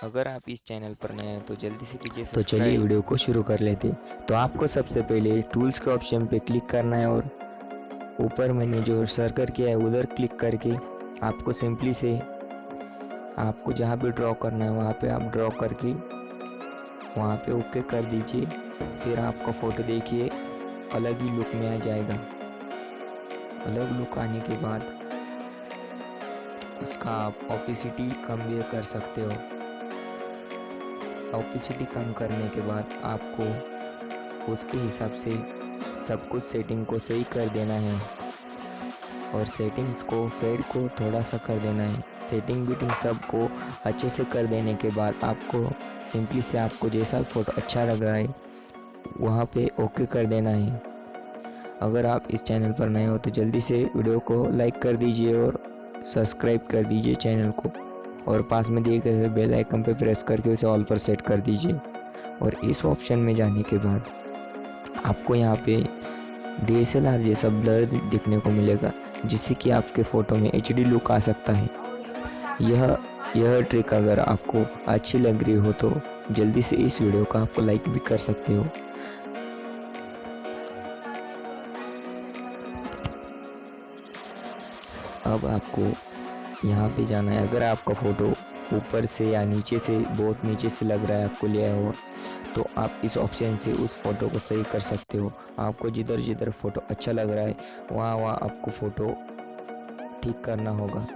अगर आप इस चैनल पर नए हैं तो जल्दी से कीजिए तो चलिए सब्सक्राइब। वीडियो को शुरू कर लेते। तो आपको सबसे पहले टूल्स के ऑप्शन पे क्लिक करना है और ऊपर मैंने जो सर्कल किया है उधर क्लिक करके आपको सिंपली से आपको जहाँ पे ड्रॉ करना है वहाँ पे आप ड्रॉ करके वहाँ पे ओके कर दीजिए। फिर आपका फ़ोटो देखिए अलग ही लुक में आ जाएगा। अलग लुक आने के बाद उसका आप ओपेसिटी कम भी कर सकते हो। ओपेसिटी कम करने के बाद आपको उसके हिसाब से सब कुछ सेटिंग को सही कर देना है और सेटिंग्स को फेड को थोड़ा सा कर देना है। सेटिंग बीटिंग सब को अच्छे से कर देने के बाद आपको सिंपली से आपको जैसा फ़ोटो अच्छा लग रहा है वहाँ पे ओके कर देना है। अगर आप इस चैनल पर नए हो तो जल्दी से वीडियो को लाइक कर दीजिए और सब्सक्राइब कर दीजिए चैनल को और पास में दिए गए बेल आइकन पर प्रेस करके उसे ऑल पर सेट कर दीजिए। और इस ऑप्शन में जाने के बाद आपको यहाँ पे DSLR जैसा ब्लर दिखने को मिलेगा जिससे कि आपके फ़ोटो में HD लुक आ सकता है। यह ट्रिक अगर आपको अच्छी लग रही हो तो जल्दी से इस वीडियो का आपको लाइक भी कर सकते हो। अब आपको यहाँ पे जाना है। अगर आपका फ़ोटो ऊपर से या नीचे से बहुत नीचे से लग रहा है आपको लिया हो तो आप इस ऑप्शन से उस फ़ोटो को सही कर सकते हो। आपको जिधर जिधर फ़ोटो अच्छा लग रहा है वहाँ आपको फ़ोटो ठीक करना होगा।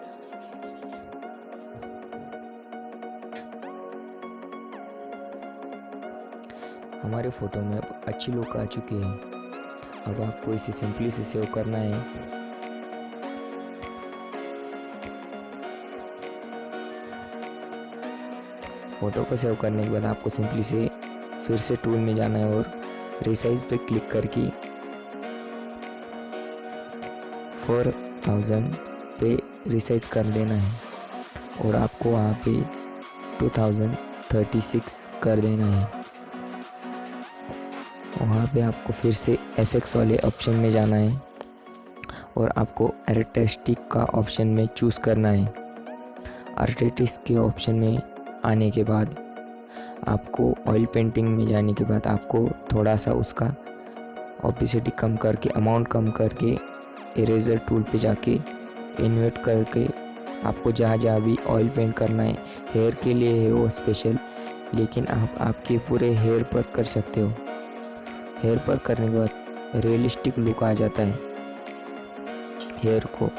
हमारे फ़ोटो में अब अच्छी लुक आ चुकी है। अब आपको इसे सिंपली से सेव करना है। फ़ोटो को सेव करने के बाद आपको सिंपली से फिर से टूल में जाना है और रिसाइज पे क्लिक करके 4000 पे रिसाइज कर देना है और आपको वहाँ पे 2036 कर देना है। वहाँ पे आपको फिर से एफएक्स वाले ऑप्शन में जाना है और आपको आर्टिस्टिक का ऑप्शन में चूज़ करना है। आर्टिस्टिक के ऑप्शन में आने के बाद आपको ऑयल पेंटिंग में जाने के बाद आपको थोड़ा सा उसका ओपेसिटी कम करके अमाउंट कम करके इरेजर टूल पे जाके इन्वर्ट करके आपको जहाँ जहाँ भी ऑयल पेंट करना है, हेयर के लिए है वो स्पेशल, लेकिन आप आपके पूरे हेयर पर कर सकते हो। हेयर पर करने के बाद रियलिस्टिक लुक आ जाता है हेयर को।